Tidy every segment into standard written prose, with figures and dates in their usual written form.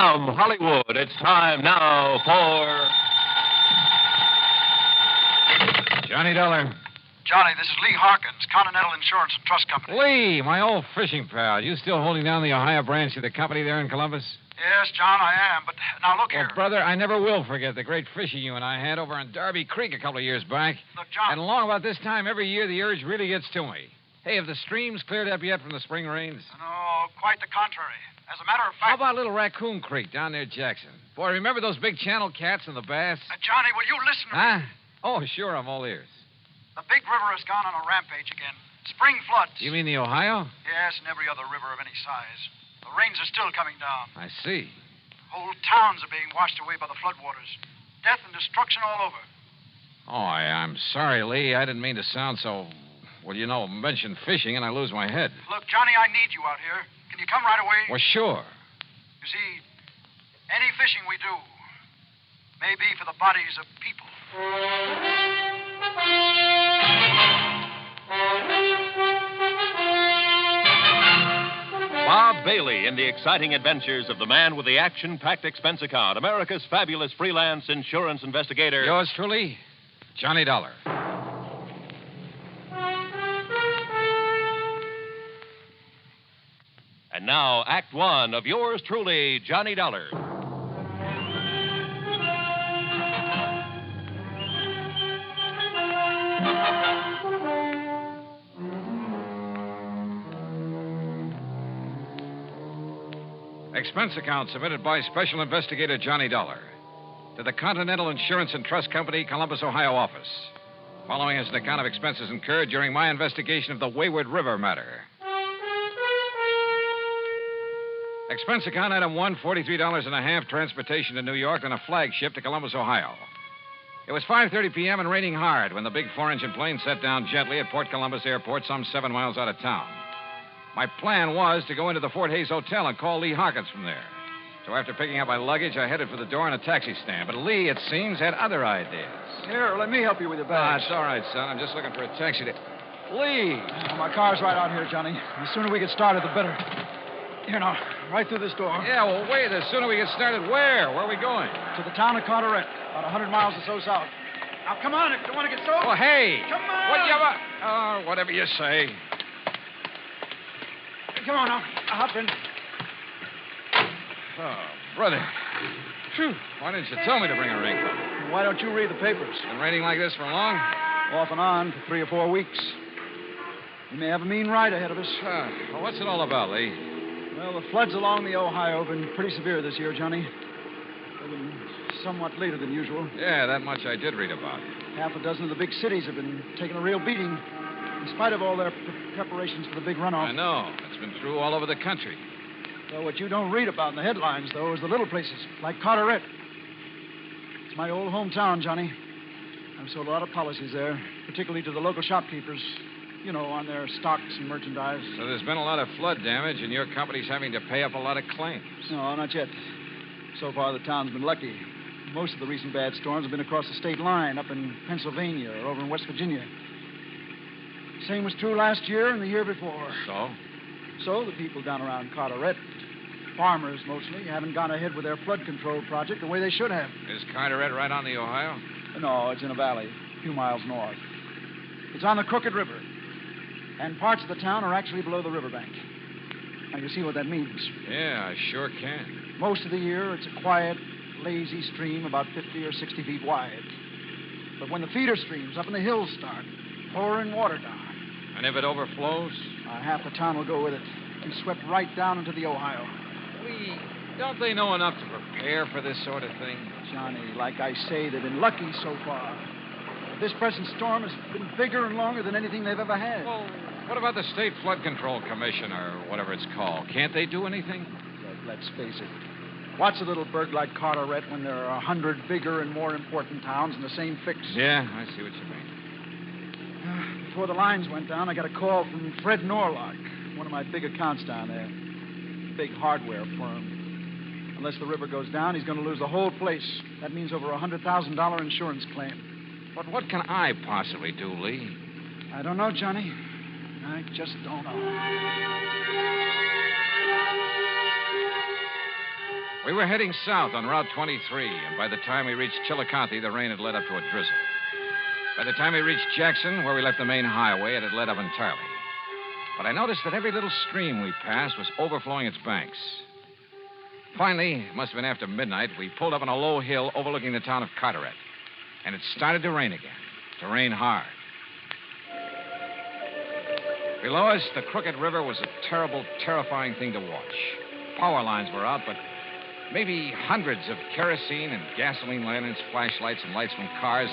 From Hollywood, it's time now for Johnny Dollar. Johnny, this is Lee Harkins, Continental Insurance and Trust Company. Lee, my old fishing pal. You still holding down the Ohio branch of the company there in Columbus? Yes, John, I am. But now look here. Well, brother, I never will forget the great fishing you and I had over on Darby Creek a couple of years back. Look, John. And along about this time every year, the urge really gets to me. Hey, have the streams cleared up yet from the spring rains? No, quite the contrary. As a matter of fact... How about Little Raccoon Creek down near Jackson? Boy, remember those big channel cats and the bass? Johnny, will you listen to me? Huh? Oh, sure, I'm all ears. The big river has gone on a rampage again. Spring floods. You mean the Ohio? Yes, and every other river of any size. The rains are still coming down. I see. Whole towns are being washed away by the floodwaters. Death and destruction all over. Oh, I'm sorry, Lee. I didn't mean to sound so... Well, you know, mention fishing and I lose my head. Look, Johnny, I need you out here. Can you come right away? Well, sure. You see, any fishing we do may be for the bodies of people. Bob Bailey in the exciting adventures of the man with the action-packed expense account, America's fabulous freelance insurance investigator. Yours truly, Johnny Dollar. And now, Act One of yours truly, Johnny Dollar. Expense account submitted by Special Investigator Johnny Dollar to the Continental Insurance and Trust Company, Columbus, Ohio office. Following is an account of expenses incurred during my investigation of the Wayward River matter. Expense account item 1, $43.50, transportation to New York on a flagship to Columbus, Ohio. It was 5:30 p.m. and raining hard when the big four-engine plane set down gently at Port Columbus Airport some 7 miles out of town. My plan was to go into the Fort Hayes Hotel and call Lee Harkins from there. So after picking up my luggage, I headed for the door in a taxi stand. But Lee, it seems, had other ideas. Here, let me help you with your bags. It's all right, son. I'm just looking for a taxi to... Lee! My car's right out here, Johnny. The sooner we get started, the better. Here now, right through this door. Yeah, well, wait. The sooner we get started, where? Where are we going? To the town of Carteret, about 100 miles or so south. Now, come on, if you don't want to get soaked. Oh, hey! Come on! What you... Oh, whatever you say. Come on now, hop in. Oh, brother. Phew. Why didn't you tell me to bring a raincoat? Why don't you read the papers? Been raining like this for long? Off and on for 3 or 4 weeks. We may have a mean ride ahead of us. Well, what's it all about, Lee? Well, the floods along the Ohio have been pretty severe this year, Johnny. They've been somewhat later than usual. Yeah, that much I did read about. Half a dozen of the big cities have been taking a real beating, in spite of all their preparations for the big runoff. I know. It's been through all over the country. Well, what you don't read about in the headlines, though, is the little places, like Carteret. It's my old hometown, Johnny. I've sold a lot of policies there, particularly to the local shopkeepers, you know, on their stocks and merchandise. So there's been a lot of flood damage, and your company's having to pay up a lot of claims. No, not yet. So far, the town's been lucky. Most of the recent bad storms have been across the state line, up in Pennsylvania or over in West Virginia. Same was true last year and the year before. So the people down around Carteret, farmers mostly, haven't gone ahead with their flood control project the way they should have. Is Carteret right on the Ohio? No, it's in a valley, a few miles north. It's on the Crooked River, and parts of the town are actually below the riverbank. Now, you see what that means. Yeah, I sure can. Most of the year, it's a quiet, lazy stream about 50 or 60 feet wide. But when the feeder streams up in the hills start pouring water down... And if it overflows? Half the town will go with it. And swept right down into the Ohio. Lee, don't they know enough to prepare for this sort of thing? Johnny, like I say, they've been lucky so far. This present storm has been bigger and longer than anything they've ever had. Well, what about the State Flood Control Commission, or whatever it's called? Can't they do anything? Let's face it. What's a little burg like Carteret when there are 100 bigger and more important towns in the same fix? Yeah, I see what you mean. Before the lines went down, I got a call from Fred Norlock, one of my big accounts down there. Big hardware firm. Unless the river goes down, he's going to lose the whole place. That means over a $100,000 insurance claim. But what can I possibly do, Lee? I don't know, Johnny. I just don't know. We were heading south on Route 23, and by the time we reached Chillicothe, the rain had led up to a drizzle. By the time we reached Jackson, where we left the main highway, it had let up entirely. But I noticed that every little stream we passed was overflowing its banks. Finally, it must have been after midnight, we pulled up on a low hill overlooking the town of Carteret. And it started to rain again, to rain hard. Below us, the crooked river was a terrible, terrifying thing to watch. Power lines were out, but maybe hundreds of kerosene and gasoline lanterns, flashlights, and lights from cars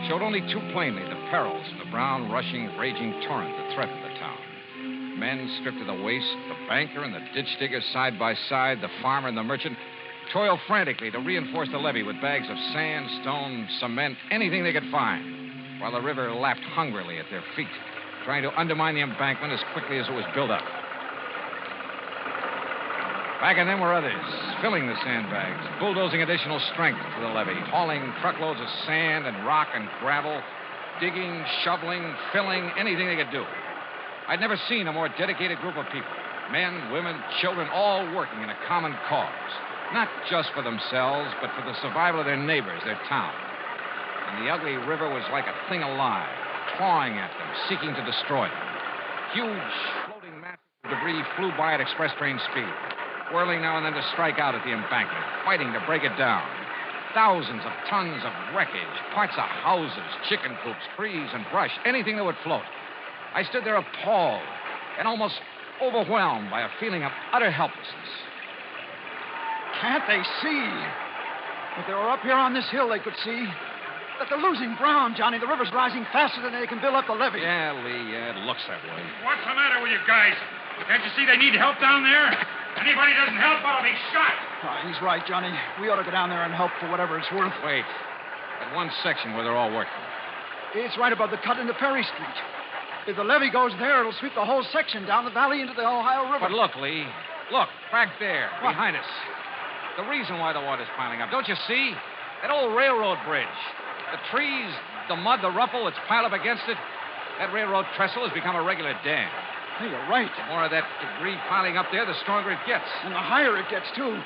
showed only too plainly the perils of the brown, rushing, raging torrent that threatened the town. Men stripped to the waist, the banker and the ditch digger side by side, the farmer and the merchant, toiled frantically to reinforce the levee with bags of sand, stone, cement, anything they could find, while the river lapped hungrily at their feet, trying to undermine the embankment as quickly as it was built up. Back of them were others, filling the sandbags, bulldozing additional strength to the levee, hauling truckloads of sand and rock and gravel, digging, shoveling, filling, anything they could do. I'd never seen a more dedicated group of people, men, women, children, all working in a common cause, not just for themselves, but for the survival of their neighbors, their town. And the ugly river was like a thing alive, clawing at them, seeking to destroy them. Huge, floating masses of debris flew by at express train speed, whirling now and then to strike out at the embankment, fighting to break it down. Thousands of tons of wreckage, parts of houses, chicken coops, trees, and brush, anything that would float. I stood there appalled and almost overwhelmed by a feeling of utter helplessness. Can't they see? If they were up here on this hill, they could see that they're losing ground, Johnny. The river's rising faster than they can build up the levee. Yeah, Lee, yeah, it looks that way. What's the matter with you guys? Can't you see they need help down there? Anybody doesn't help, I'll be shot. He's right, Johnny. We ought to go down there and help for whatever it's worth. Wait. That one section where they're all working. It's right above the cut into Perry Street. If the levee goes there, it'll sweep the whole section down the valley into the Ohio River. But look, Lee. Look, back there, What? behind us. The reason why the water's piling up, don't you see? That old railroad bridge. The trees, the mud, the rubble that's piled up against it. That railroad trestle has become a regular dam. Hey, you're right. The more of that debris piling up there, the stronger it gets. And the higher it gets, too.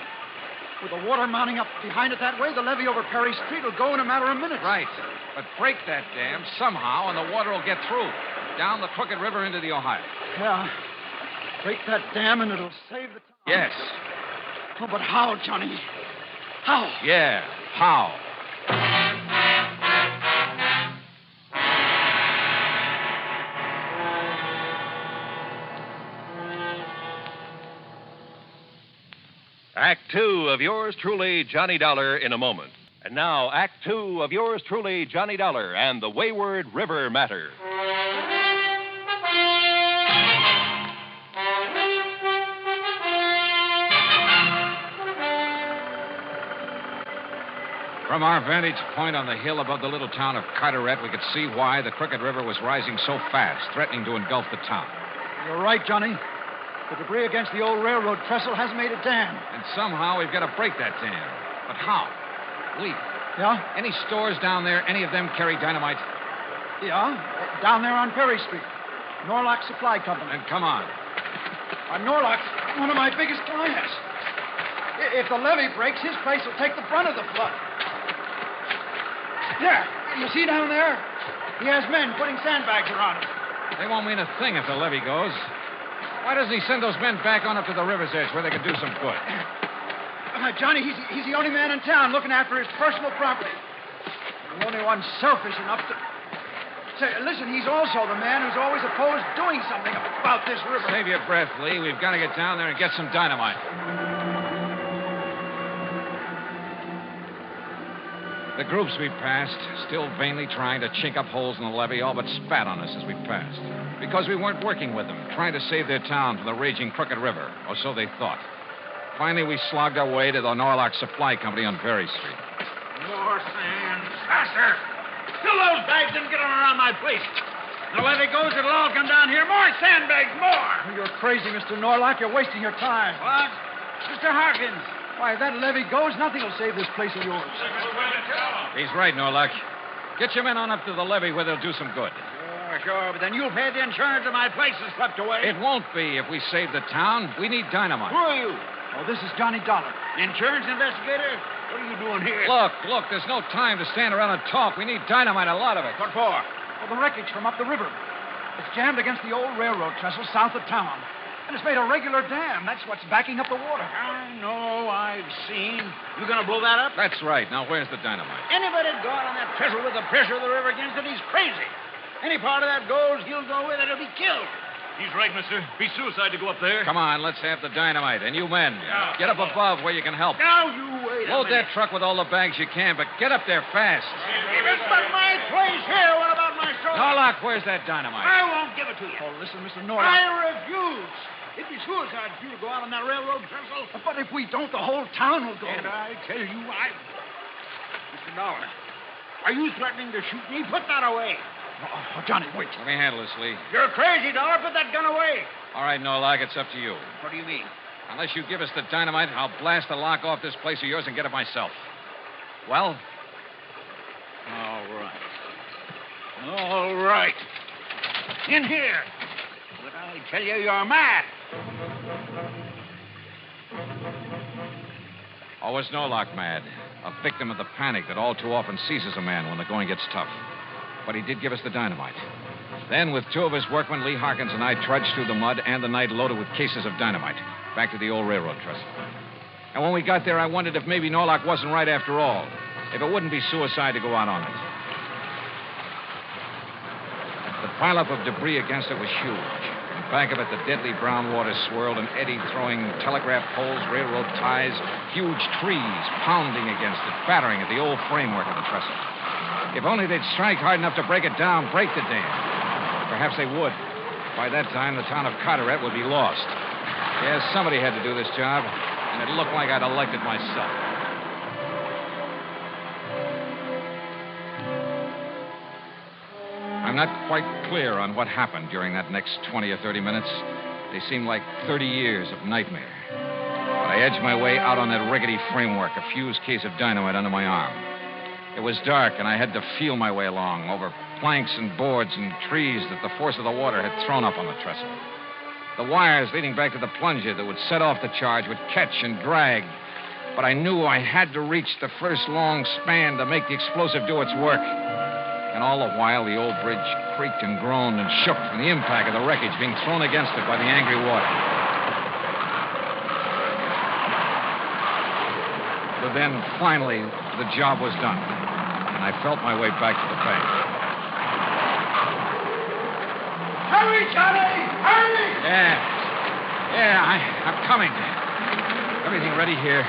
With the water mounting up behind it that way, the levee over Perry Street will go in a matter of minutes. Right. But break that dam somehow, and the water will get through. Down the crooked river into the Ohio. Yeah. Break that dam and it'll save the town. Yes. Oh, but how, Johnny? How? Yeah, how? Act two of yours truly, Johnny Dollar, in a moment. And now, Act two of yours truly, Johnny Dollar, and the Wayward River Matter. From our vantage point on the hill above the little town of Carteret, we could see why the crooked river was rising so fast, threatening to engulf the town. You're right, Johnny. The debris against the old railroad trestle has made a dam. And somehow we've got to break that dam. But how? Lee, Yeah? any stores down there, any of them carry dynamite? Yeah. Down there on Perry Street. Norlock Supply Company. Then come on. Norlock's one of my biggest clients. If the levee breaks, his place will take the brunt of the flood. There. You see down there? He has men putting sandbags around it. They won't mean a thing if the levee goes. Why doesn't he send those men back on up to the river's edge where they can do some good? Johnny, he's the only man in town looking after his personal property. The only one selfish enough to... Say, listen, he's also the man who's always opposed doing something about this river. Save your breath, Lee. We've got to get down there and get some dynamite. The groups we passed, still vainly trying to chink up holes in the levee, all but spat on us as we passed. Because we weren't working with them, trying to save their town from the raging crooked river, or so they thought. Finally, we slogged our way to the Norlock Supply Company on Berry Street. More sand. Faster. Fill those bags and get them around my place. The levee goes, it'll all come down here. More sandbags, more. You're crazy, Mr. Norlock. You're wasting your time. What? Mr. Harkins. Why, if that levee goes, nothing will save this place of yours. He's right, Norlock. Get your men on up to the levee where they'll do some good. Sure, but then you'll pay the insurance and my place is swept away. It won't be if we save the town. We need dynamite. Who are you? Oh, this is Johnny Dollar. Insurance investigator? What are you doing here? Look, there's no time to stand around and talk. We need dynamite, a lot of it. What for? Well, the wreckage from up the river. It's jammed against the old railroad trestle south of town. And it's made a regular dam. That's what's backing up the water. I know, I've seen. You gonna blow that up? That's right. Now, where's the dynamite? Anybody go out on that trestle with the pressure of the river against it, he's crazy. Any part of that goes, he'll go with it, he'll be killed. He's right, mister. Be suicide to go up there. Come on, let's have the dynamite. And you men, Yeah. get up above where you can help. Now you wait a Load minute. that truck with all the bags you can, but get up there fast. If it's but my place here, what about my soul? Norlock, where's that dynamite? I won't give it to you. Oh, listen, Mr. Norlock. I refuse. It'd be suicide for you to go out on that railroad trestle. But if we don't, the whole town will go. And I tell you, Mr. Dollar, are you threatening to shoot me? Put that away. Oh, Johnny, wait. Let me handle this, Lee. You're crazy, Dollar. Put that gun away. All right, Norlock, it's up to you. What do you mean? Unless you give us the dynamite, I'll blast the lock off this place of yours and get it myself. Well? All right. All right. In here. But I tell you, you're mad. Oh, was Norlock mad? A victim of the panic that all too often seizes a man when the going gets tough. But he did give us the dynamite. Then, with two of his workmen, Lee Harkins and I trudged through the mud and the night loaded with cases of dynamite back to the old railroad trestle. And when we got there, I wondered if maybe Norlock wasn't right after all. If it wouldn't be suicide to go out on it. The pileup of debris against it was huge. And back of it, the deadly brown water swirled and eddied, throwing telegraph poles, railroad ties, huge trees pounding against it, battering at the old framework of the trestle. If only they'd strike hard enough to break it down, break the dam. Perhaps they would. By that time, the town of Carteret would be lost. Yes, somebody had to do this job, and it looked like I'd elected myself. I'm not quite clear on what happened during that next 20 or 30 minutes. They seemed like 30 years of nightmare. But I edged my way out on that rickety framework, a fused case of dynamite under my arm. It was dark, and I had to feel my way along over planks and boards and trees that the force of the water had thrown up on the trestle. The wires leading back to the plunger that would set off the charge would catch and drag. But I knew I had to reach the first long span to make the explosive do its work. And all the while, the old bridge creaked and groaned and shook from the impact of the wreckage being thrown against it by the angry water. But then, finally, the job was done, and I felt my way back to the bank. Hurry, Johnny! Hurry! I'm coming. Everything ready here.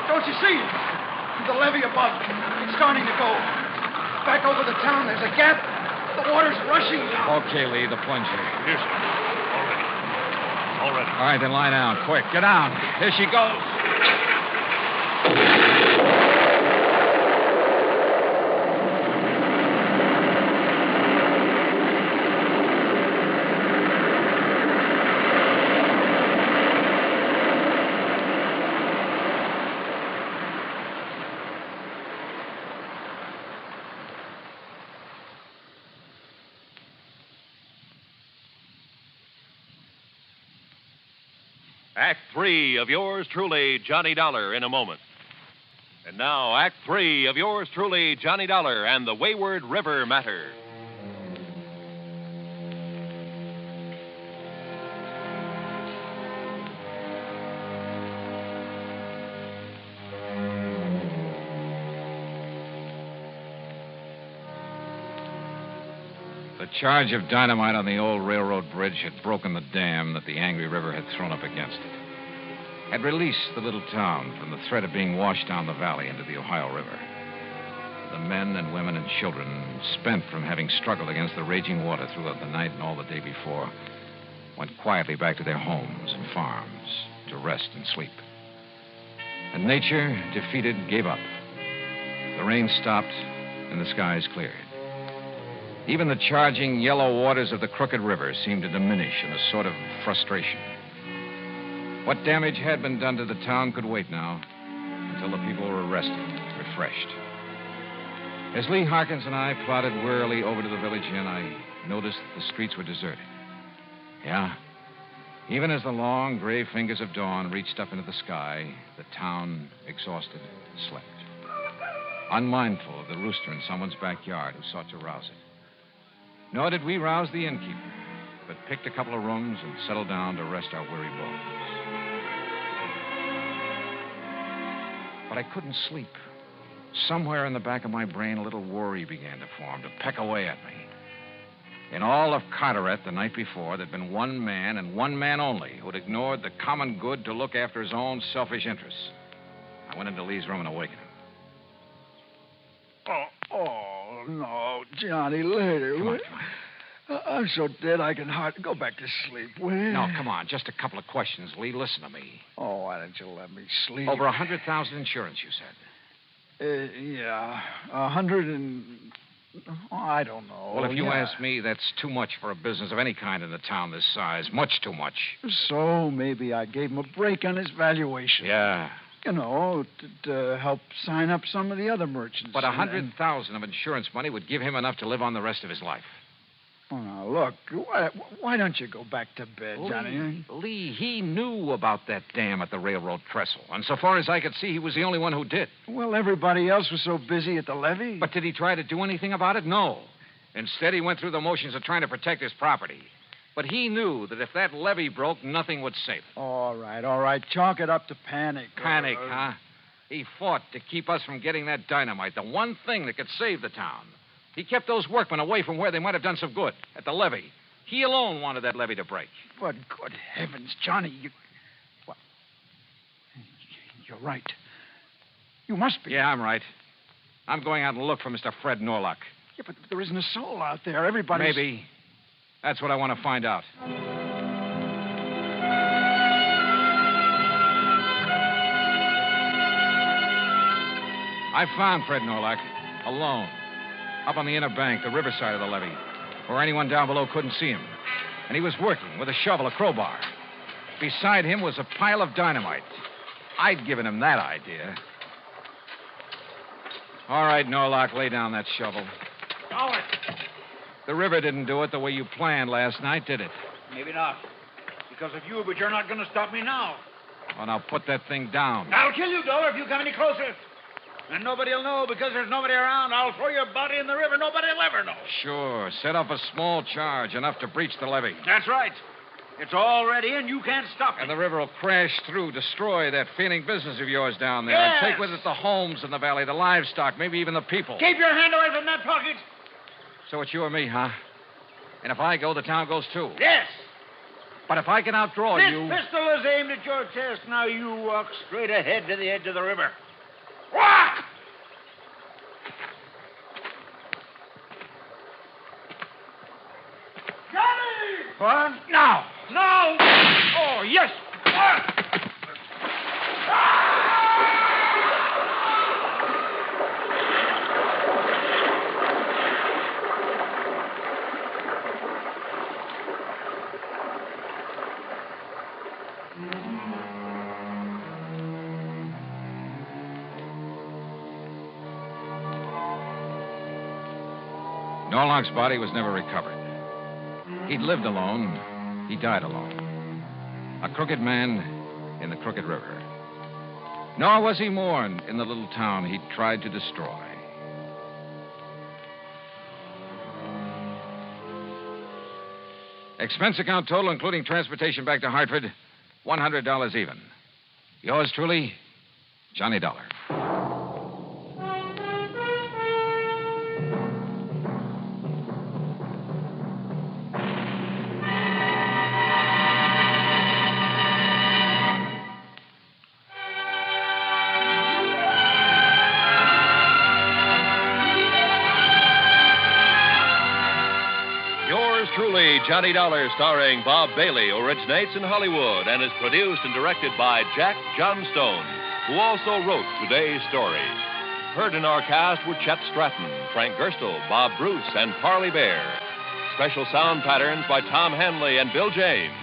Don't you see? The levee above. It's starting to go. Back over the town, there's a gap. The water's rushing down. Okay, Lee, the plunger. Here, sir. All ready. All right, then lie down. Quick, get down. Here she goes. Act 3 of yours truly, Johnny Dollar, in a moment. And now, Act 3 of yours truly, Johnny Dollar and the Wayward River Matter. The charge of dynamite on the old railroad bridge had broken the dam that the angry river had thrown up against it. Had released the little town from the threat of being washed down the valley into the Ohio River. The men and women and children, spent from having struggled against the raging water throughout the night and all the day before, went quietly back to their homes and farms to rest and sleep. And nature, defeated, gave up. The rain stopped and the skies cleared. Even the charging yellow waters of the crooked river seemed to diminish in a sort of frustration. What damage had been done to the town could wait now until the people were rested, refreshed. As Lee Harkins and I plodded wearily over to the village inn, I noticed that the streets were deserted. Yeah, Even as the long, gray fingers of dawn reached up into the sky, the town, exhausted, slept. Unmindful of the rooster in someone's backyard who sought to rouse it. Nor did we rouse the innkeeper, but picked a couple of rooms and settled down to rest our weary bones. But I couldn't sleep. Somewhere in the back of my brain, a little worry began to form, to peck away at me. In all of Carteret the night before, there'd been one man and one man only who'd ignored the common good to look after his own selfish interests. I went into Lee's room and awakened him. Oh, no, Johnny, later. Come on. I'm so dead I can hardly go back to sleep. Will you? No, come on. Just a couple of questions, Lee. Listen to me. Oh, why don't you let me sleep? Over 100,000 insurance, you said. Yeah, 100 and... Oh, I don't know. Well, if you ask me, that's too much for a business of any kind in a town this size. Much too much. So maybe I gave him a break on his valuation. Yeah. You know, to help sign up some of the other merchants. But 100,000 of insurance money would give him enough to live on the rest of his life. Oh, now, look, why don't you go back to bed, Johnny? Lee, he knew about that dam at the railroad trestle. And so far as I could see, he was the only one who did. Well, everybody else was so busy at the levee. But did he try to do anything about it? No. Instead, he went through the motions of trying to protect his property. But he knew that if that levee broke, nothing would save it. All right. Chalk it up to panic. Panic, huh? He fought to keep us from getting that dynamite, the one thing that could save the town. He kept those workmen away from where they might have done some good, at the levee. He alone wanted that levee to break. But good heavens, Johnny, well, you're right. You must be. Yeah, I'm right. I'm going out and look for Mr. Fred Norlock. Yeah, but there isn't a soul out there. Everybody's... Maybe. That's what I want to find out. I found Fred Norlock, alone. Up on the inner bank, the riverside of the levee, where anyone down below couldn't see him. And he was working with a shovel, a crowbar. Beside him was a pile of dynamite. I'd given him that idea. All right, Norlock, lay down that shovel. All right. The river didn't do it the way you planned last night, did it? Maybe not. Because of you, but you're not going to stop me now. Well, now put that thing down. I'll kill you, Dollar, if you come any closer. And nobody will know because there's nobody around. I'll throw your body in the river. Nobody will ever know. Sure. Set up a small charge, enough to breach the levee. That's right. It's already in. You can't stop it. And the river will crash through, destroy that failing business of yours down there. Yes. And take with it the homes in the valley, the livestock, maybe even the people. Keep your hand away from that pocket. So it's you or me, huh? And if I go, the town goes too. Yes. But if I can outdraw you... This pistol is aimed at your chest. Now you walk straight ahead to the edge of the river. Walk! Johnny! What? Now! No! Oh, yes! Norlock's body was never recovered. He'd lived alone. He died alone. A crooked man in the crooked river. Nor was he mourned in the little town he'd tried to destroy. Expense account total, including transportation back to Hartford, $100 even. Yours truly, Johnny Dollar. Truly, Johnny Dollar, starring Bob Bailey, originates in Hollywood and is produced and directed by Jack Johnstone, who also wrote today's story. Heard in our cast were Chet Stratton, Frank Gerstle, Bob Bruce, and Parley Bear. Special sound patterns by Tom Hanley and Bill James.